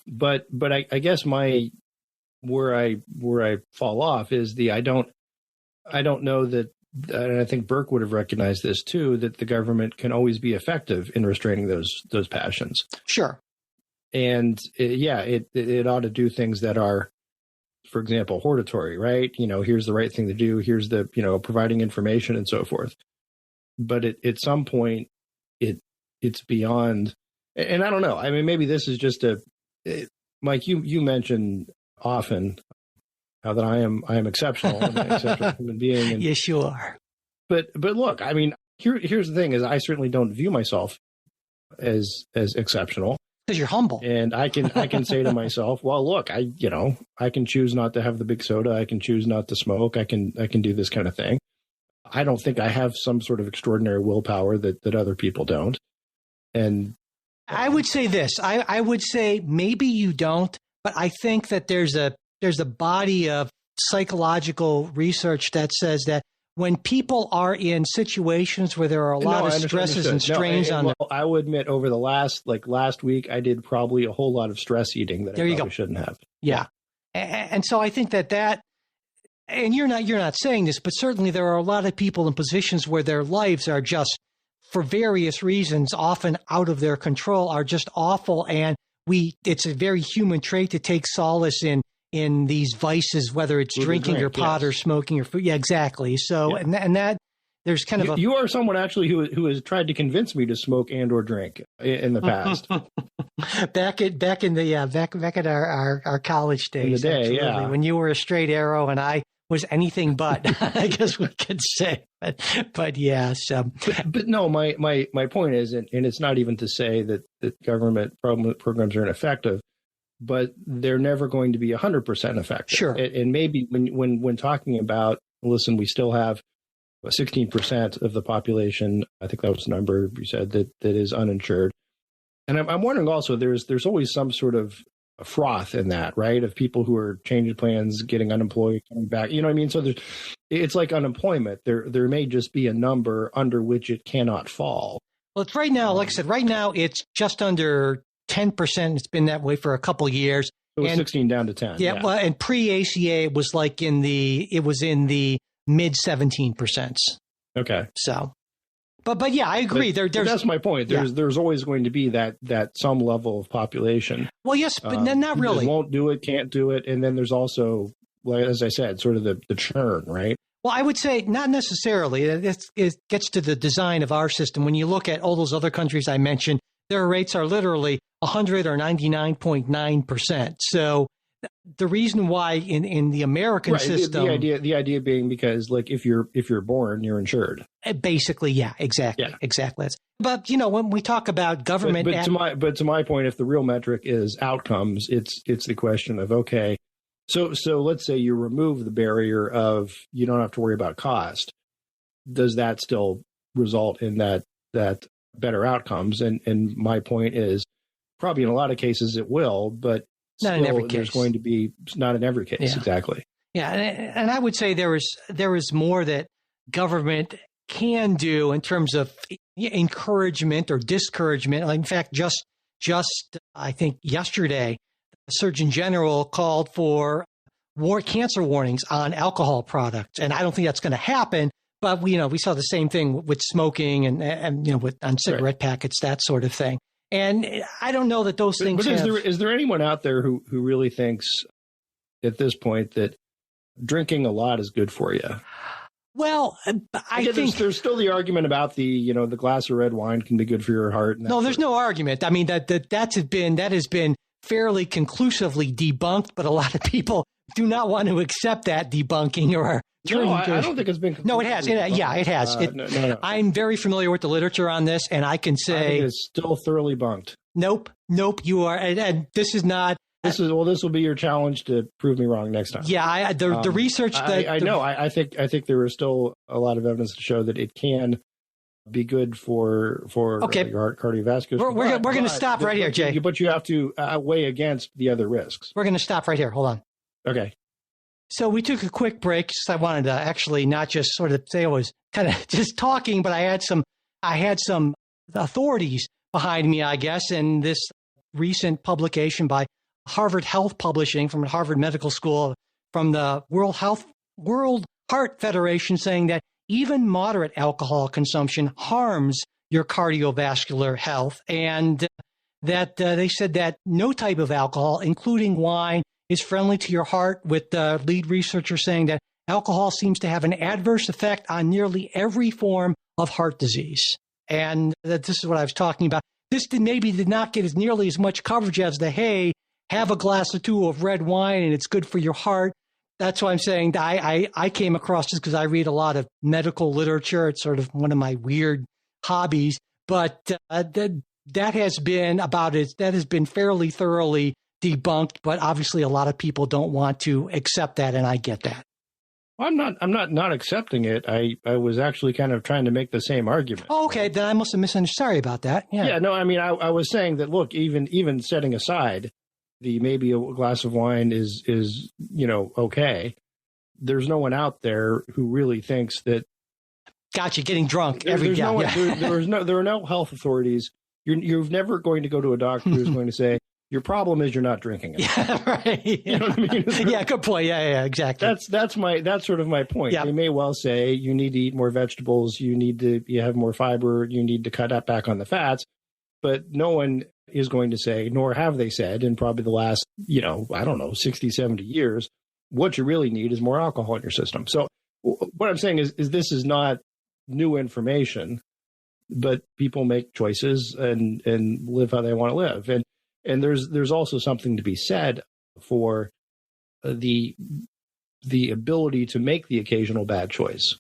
But I guess where I fall off is I don't know that, and I think Burke would have recognized this too, that the government can always be effective in restraining those passions.
Sure.
And it ought to do things that are, for example, hortatory, right? Here's the right thing to do. Here's the, providing information and so forth. But at some point, it's beyond, and I don't know. I mean, maybe this is just Mike, you mentioned often how that I am exceptional. I'm an exceptional human being. And,
yes, you are.
But look, I mean, here's the thing: is I certainly don't view myself as exceptional.
Because you're humble.
And I can say to myself, well, look, I can choose not to have the big soda. I can choose not to smoke. I can do this kind of thing. I don't think I have some sort of extraordinary willpower that other people don't. And
I would say this. I would say maybe you don't, but I think that there's a body of psychological research that says that when people are in situations where there are a lot of stresses and strains on them.
I will admit, over the last week, I did probably a whole lot of stress eating that I probably shouldn't have.
Yeah. And so I think that, and you're not saying this, but certainly there are a lot of people in positions where their lives are just, for various reasons, often out of their control, are just awful. And it's a very human trait to take solace in these vices, whether it's drinking or pot or smoking or food. Yeah, exactly. So, and that there's kind of
you are someone actually who has tried to convince me to smoke and or drink in the past.
back at our college days,
in the day,
when you were a straight arrow and I was anything but, I guess we could say. But yeah, so.
But no, my point is, and it's not even to say that government programs are ineffective, but they're never going to be 100% effective.
Sure.
And maybe when talking about, listen, we still have 16% of the population, I think that was the number you said, that is uninsured. And I'm wondering also, there's always some sort of froth in that, right? Of people who are changing plans, getting unemployed, coming back. You know what I mean? So it's like unemployment. There may just be a number under which it cannot fall.
Well, it's right now, like I said, right now it's just under 10%. It's been that way for a couple of years.
It was 16 down to 10.
Yeah. Well, and pre-ACA it was in the mid 17%.
Okay.
So, but yeah, I agree.
That's my point. There's always going to be that some level of population.
Well, yes, but not really.
Won't do it, can't do it, and then there's also, like as I said, sort of the churn, right?
Well, I would say not necessarily. It gets to the design of our system. When you look at all those other countries I mentioned, their rates are literally 100 or 99.9%. So the reason why in the American
Right.
system,
The idea being because like if you're born, you're insured.
basically, yeah, exactly. But when we talk about government,
But to my point, if the real metric is outcomes, it's the question of, okay, so let's say you remove the barrier of you don't have to worry about cost. Does that still result in that better outcomes? And my point is probably in a lot of cases it will, but
not
still,
in every case.
there's going to be not in every case.
Yeah.
Exactly.
Yeah, and I would say there is more that government can do in terms of encouragement or discouragement. In fact, just I think yesterday, the Surgeon General called for cancer warnings on alcohol products, and I don't think that's going to happen. But we saw the same thing with smoking and on cigarette packets, that sort of thing. And I don't know that those things.
But is there anyone out there who really thinks at this point that drinking a lot is good for you?
Well, I think
there's still the argument about the glass of red wine can be good for your heart.
No, there's no argument. I mean that has been fairly conclusively debunked, but a lot of people do not want to accept that debunking or.
No, I don't think it's been.
No, it has. It has.
No.
I'm very familiar with the literature on this, and I can say
I think it's still thoroughly bunked.
Nope. You are, and this is not.
This will be your challenge to prove me wrong next time.
Yeah, the research that
I know. I think there is still a lot of evidence to show that it can be good for your heart, cardiovascular.
We're going to stop right here, Jay.
But you have to weigh against the other risks.
We're going to stop right here. Hold on.
Okay.
So we took a quick break. I wanted to actually not just sort of say I was kind of just talking, but I had some authorities behind me, I guess, in this recent publication by Harvard Health Publishing from Harvard Medical School from the World Heart Federation saying that even moderate alcohol consumption harms your cardiovascular health, and that they said that no type of alcohol, including wine, is friendly to your heart, with the lead researcher saying that alcohol seems to have an adverse effect on nearly every form of heart disease. And that this is what I was talking about. This maybe did not get as nearly as much coverage as the, hey, have a glass or two of red wine and it's good for your heart. That's why I'm saying that I came across this because I read a lot of medical literature. It's sort of one of my weird hobbies. But that has been fairly thoroughly debunked, but obviously a lot of people don't want to accept that, and I get that.
Well, I'm not accepting it. I was actually kind of trying to make the same argument.
Oh, okay, then I must have misunderstood. Sorry about that. Yeah,
no, I mean I was saying that, look, even setting aside the maybe a glass of wine is okay. There's no one out there who really thinks that.
Gotcha, getting drunk every day.
There are no health authorities. You're never going to go to a doctor who's going to say, your problem is you're not drinking it.
Yeah, right. You know what I mean? Yeah, good point. Yeah, exactly.
That's sort of my point.
Yeah.
They may well say you need to eat more vegetables, you have more fiber, you need to cut back on the fats, but no one is going to say, nor have they said in probably the last, 60, 70 years, what you really need is more alcohol in your system. So what I'm saying is this is not new information, but people make choices and live how they want to live. And there's also something to be said for the ability to make the occasional bad choice,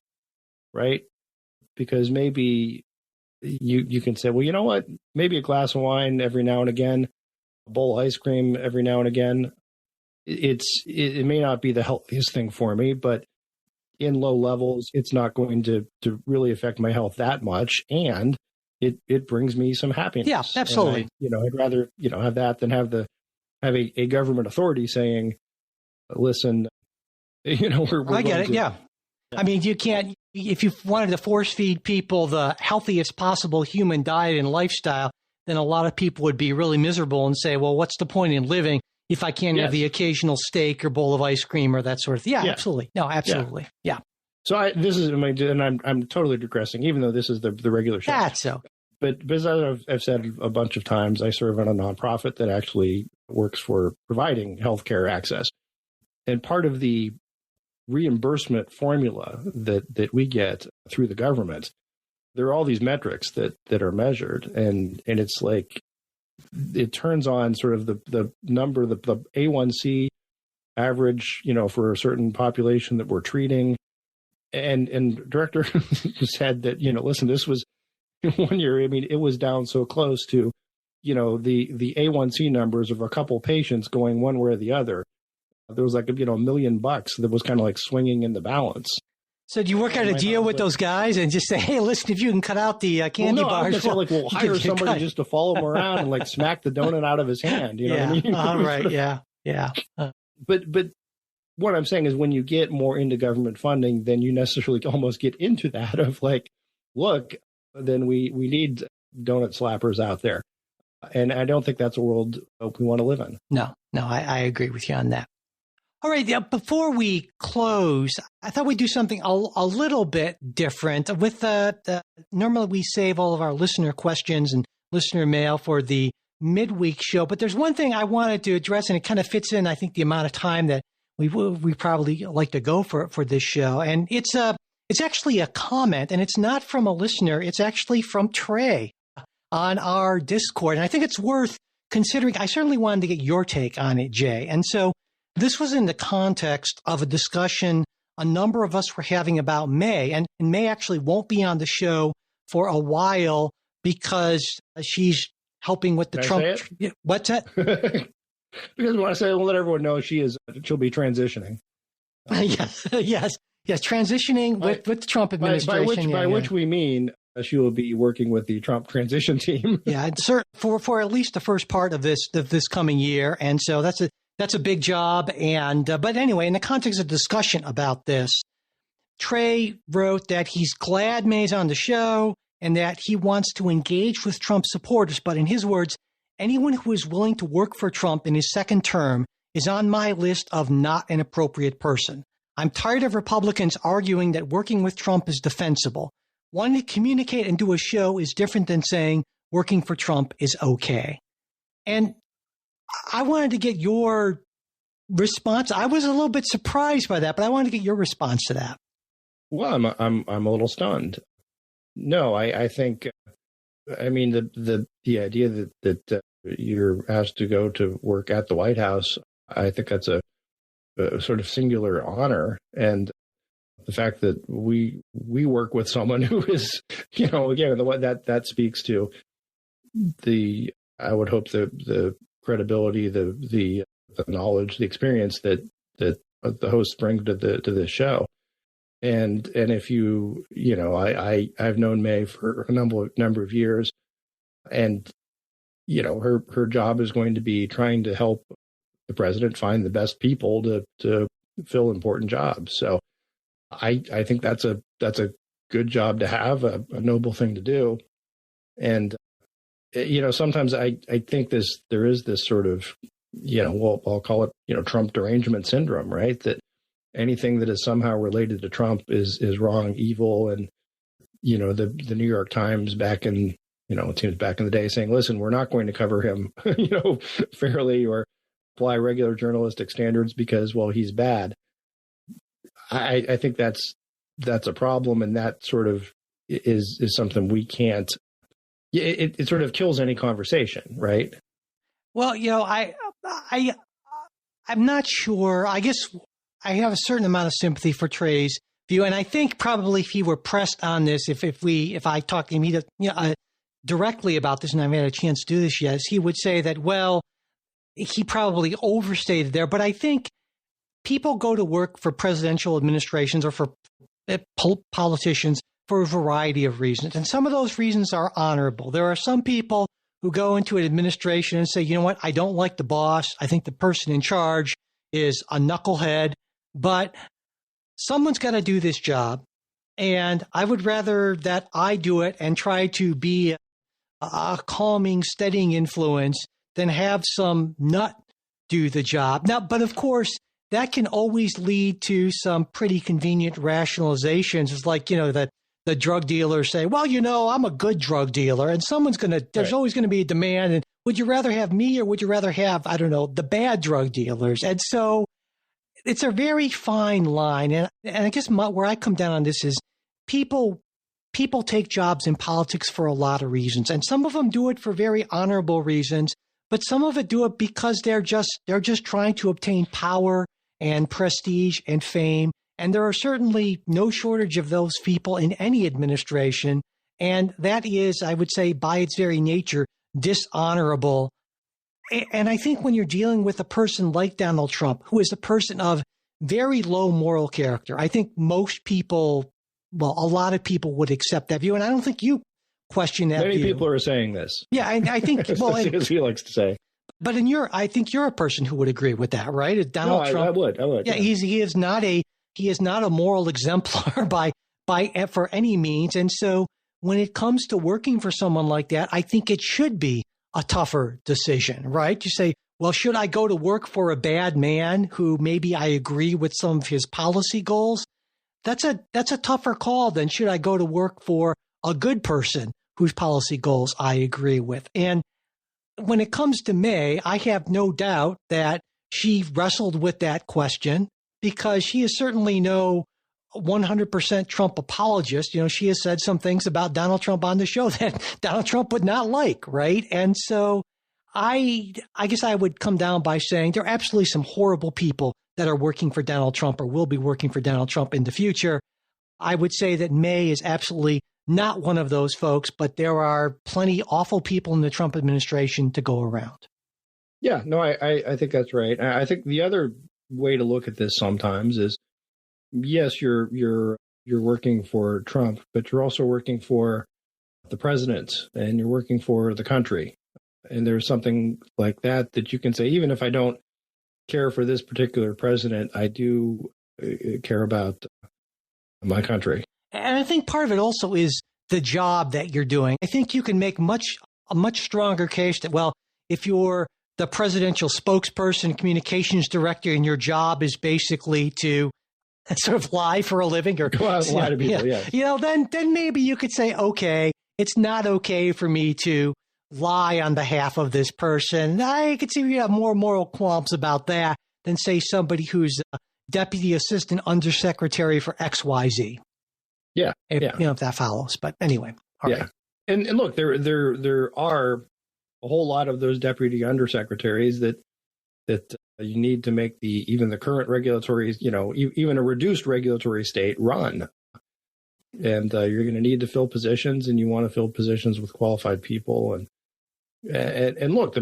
right? Because maybe you can say, well, you know what? Maybe a glass of wine every now and again, a bowl of ice cream every now and again. It may not be the healthiest thing for me, but in low levels, it's not going to really affect my health that much, and it brings me some happiness.
Yeah, absolutely.
I'd rather have that than have a government authority saying, "Listen, we're
I get it. Yeah. I mean, you can't, if you wanted to force feed people the healthiest possible human diet and lifestyle, then a lot of people would be really miserable and say, well, what's the point in living if I can't have the occasional steak or bowl of ice cream or that sort of thing? Yeah, absolutely. No, absolutely. Yeah.
So I'm totally digressing, even though this is the regular show.
That's so.
But as I've said a bunch of times, I serve on a nonprofit that actually works for providing healthcare access. And part of the reimbursement formula that we get through the government, there are all these metrics that are measured, and it's like it turns on sort of the number, the A1C average, for a certain population that we're treating. And director said that, listen, this was 1 year. I mean, it was down so close to, the A1C numbers of a couple patients going one way or the other. There was like, $1 million that was kind of like swinging in the balance.
So do you work out a deal with those guys and just say, hey, listen, if you can cut out the candy bars.
We'll hire somebody just to follow him around and like smack the donut out of his hand. You know what I mean?
All right. Yeah.
But what I'm saying is when you get more into government funding, then you necessarily almost get into that of like, look, then we need donut slappers out there. And I don't think that's a world we want to live in.
No, I agree with you on that. All right. Before we close, I thought we'd do something a little bit different. With normally we save all of our listener questions and listener mail for the midweek show, but there's one thing I wanted to address, and it kind of fits in, I think, the amount of time that we probably like to go for this show. And it's actually a comment, and it's not from a listener. It's actually from Trey on our Discord. And I think it's worth considering. I certainly wanted to get your take on it, Jay. And so this was in the context of a discussion a number of us were having about May. And May actually won't be on the show for a while because she's helping with the Trump. What's that?
Because I want to say, we'll let everyone know she'll be transitioning.
Yes, transitioning with the Trump administration.
By which we mean she will be working with the Trump transition team.
Yeah, for at least the first part of this coming year, and so that's a big job. And but anyway, in the context of discussion about this, Trey wrote that he's glad May's on the show and that he wants to engage with Trump supporters. But in his words, anyone who is willing to work for Trump in his second term is on my list of not an appropriate person. I'm tired of Republicans arguing that working with Trump is defensible. Wanting to communicate and do a show is different than saying working for Trump is okay. And I wanted to get your response. I was a little bit surprised by that, but I wanted to get your response to that.
Well, I'm a little stunned. No, I think, I mean, the idea that you're asked to go to work at the White House, I think that's a sort of singular honor. And the fact that we work with someone who is, again, that speaks to the, I would hope the credibility, the knowledge, the experience that the hosts bring to this show. And if I've known May for a number of years, and her job is going to be trying to help the president find the best people to fill important jobs. So I think that's a good job to have, a noble thing to do. And sometimes I think there is this sort of I'll call it Trump derangement syndrome, right? That anything that is somehow related to Trump is wrong, evil. And the New York Times back in it seems back in the day saying, listen, we're not going to cover him fairly or apply regular journalistic standards because, well, he's bad. I think that's a problem, and that sort of is something we can't. It sort of kills any conversation, right?
Well, I'm not sure. I guess I have a certain amount of sympathy for Trey's view, and I think probably if he were pressed on this, if I talked to him directly about this, and I haven't had a chance to do this yet, he would say that, well, he probably overstated there. But I think people go to work for presidential administrations or for politicians for a variety of reasons. And some of those reasons are honorable. There are some people who go into an administration and say, you know what, I don't like the boss. I think the person in charge is a knucklehead, but someone's got to do this job. And I would rather that I do it and try to be a calming, steadying influence than have some nut do the job. Now, but of course, that can always lead to some pretty convenient rationalizations. It's like, the drug dealers say, well, I'm a good drug dealer, and there's always going to be a demand. And would you rather have me or would you rather have, I don't know, the bad drug dealers? And so it's a very fine line. And I guess where I come down on this is people take jobs in politics for a lot of reasons. And some of them do it for very honorable reasons, but some of it do it because they're just trying to obtain power and prestige and fame. And there are certainly no shortage of those people in any administration. And that is, I would say, by its very nature, dishonorable. And I think when you're dealing with a person like Donald Trump, who is a person of very low moral character, I think most people, well, a lot of people would accept that view. And I don't think you question that
Many
view.
people are saying this.
Yeah, I think, well,
as he likes to say.
But I think you're a person who would agree with that, right? Donald Trump.
I would.
Yeah, he is not a moral exemplar for any means. And so when it comes to working for someone like that, I think it should be a tougher decision, right? You say, well, should I go to work for a bad man who maybe I agree with some of his policy goals? That's a tougher call than should I go to work for a good person whose policy goals I agree with. And when it comes to May, I have no doubt that she wrestled with that question because she is certainly no 100% Trump apologist. You know, she has said some things about Donald Trump on the show that Donald Trump would not like, right? And so I guess I would come down by saying there are absolutely some horrible people that are working for Donald Trump or will be working for Donald Trump in the future. I would say that May is absolutely not one of those folks, but there are plenty awful people in the Trump administration to go around.
Yeah, no, I think that's right. I think the other way to look at this sometimes is, yes, you're working for Trump, but you're also working for the president and you're working for the country. And there's something like that you can say, even if I don't care for this particular president, I do care about my country.
And I think part of it also is the job that you're doing. I think you can make a much stronger case that, well, if you're the presidential spokesperson, communications director, and your job is basically to sort of lie for a living or
lie to people, yeah.
You know, then maybe you could say, okay, it's not okay for me to lie on behalf of this person. I could see you have more moral qualms about that than say somebody who's a deputy assistant undersecretary for XYZ.
Yeah,
if that follows. But anyway, all right.
And look, there are a whole lot of those deputy undersecretaries that you need to make even the current regulatory, even a reduced regulatory state run. And you're going to need to fill positions, and you want to fill positions with qualified people. And look,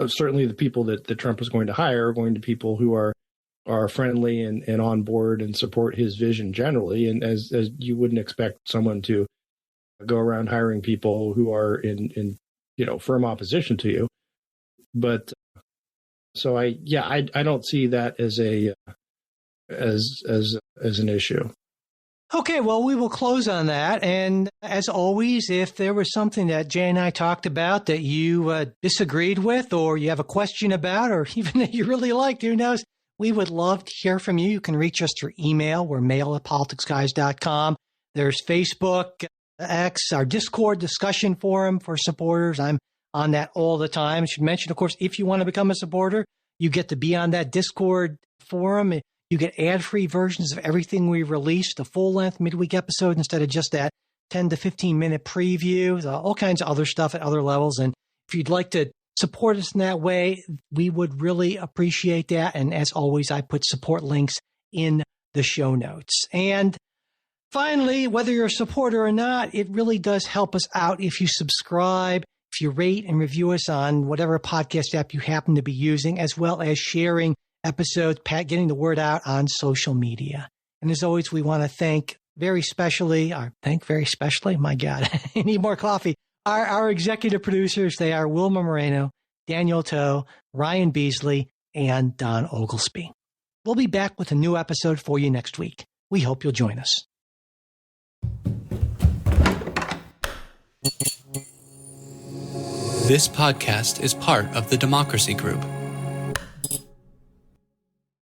certainly the people that Trump is going to hire are going to be people who are friendly and on board and support his vision generally. And as you wouldn't expect someone to go around hiring people who are in firm opposition to you. But so I don't see that as an issue.
Okay, well, we will close on that. And as always, if there was something that Jay and I talked about that you disagreed with, or you have a question about, or even that you really liked, who knows, we would love to hear from you. You can reach us through email. We're mail@politicsguys.com. There's Facebook, X, our Discord discussion forum for supporters. I'm on that all the time. I should mention, of course, if you want to become a supporter, you get to be on that Discord forum. You get ad-free versions of everything we release, the full-length midweek episode instead of just that 10 to 15-minute preview, all kinds of other stuff at other levels. And if you'd like to support us in that way, we would really appreciate that. And as always, I put support links in the show notes. And finally, whether you're a supporter or not, it really does help us out if you subscribe, if you rate and review us on whatever podcast app you happen to be using, as well as sharing episodes, getting the word out on social media. And as always, we want to thank very specially, my God, I need more coffee. Our executive producers, they are Wilma Moreno, Daniel Toe, Ryan Beasley, and Don Oglesby. We'll be back with a new episode for you next week. We hope you'll join us.
This podcast is part of the Democracy Group,